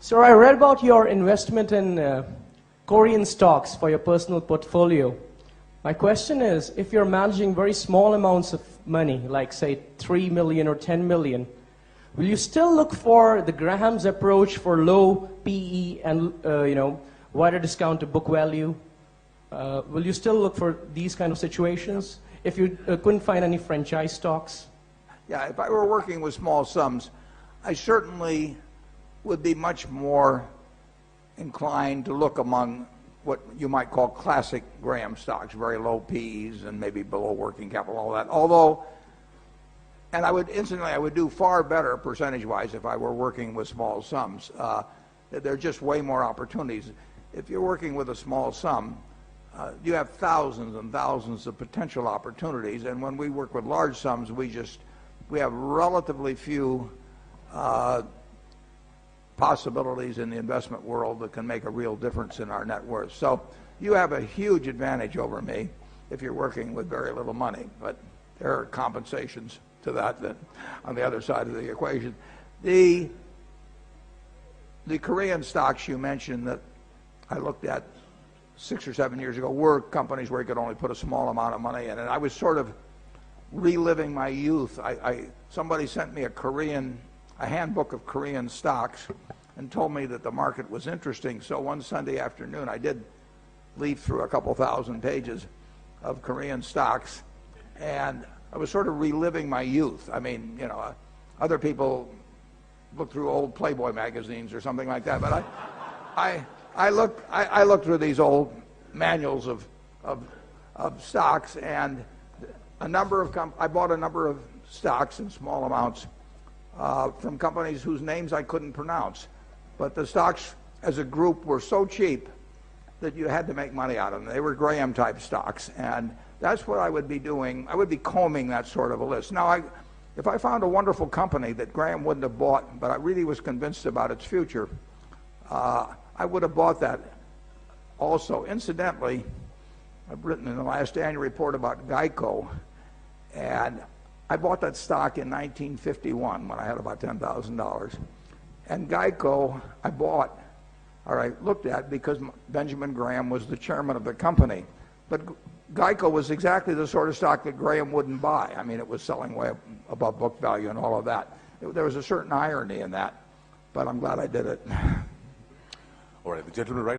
So I read about your investment in Korean stocks for your personal portfolio. My question is, if you're managing very small amounts of money, like say 3 million or 10 million, will you still look for the Graham's approach for low PE and wider discount to book value? Will you still look for these kind of situations if you couldn't find any franchise stocks? Yeah, if I were working with small sums, I certainly would be much more inclined to look among what you might call classic Graham stocks, very low PEs and maybe below working capital, all that. Although, and I would do far better percentage-wise if I were working with small sums. There are just way more opportunities. If you're working with a small sum, you have thousands and thousands of potential opportunities, and when we work with large sums, we have relatively few possibilities in the investment world that can make a real difference in our net worth. So you have a huge advantage over me if you're working with very little money, but there are compensations to that on the other side of the equation. The Korean stocks you mentioned that I looked at 6 or 7 years ago were companies where you could only put a small amount of money in, and I was sort of reliving my youth. Somebody sent me a handbook of Korean stocks and told me that the market was interesting. So one Sunday afternoon, I did leaf through a couple thousand pages of Korean stocks, and I was sort of reliving my youth. I mean, other people look through old Playboy magazines or something like that, but I looked through these old manuals of stocks, and I bought a number of stocks in small amounts from companies whose names I couldn't pronounce. But the stocks as a group were so cheap that you had to make money out of them. They were Graham-type stocks, and that's what I would be doing. I would be combing that sort of a list. Now, if I found a wonderful company that Graham wouldn't have bought, but I really was convinced about its future, I would have bought that also. Incidentally, I've written in the last annual report about Geico, and I bought that stock in 1951 when I had about $10,000. And Geico I looked at because Benjamin Graham was the chairman of the company. But Geico was exactly the sort of stock that Graham wouldn't buy. I mean, it was selling way above book value and all of that. There was a certain irony in that, but I'm glad I did it. All right, the gentleman right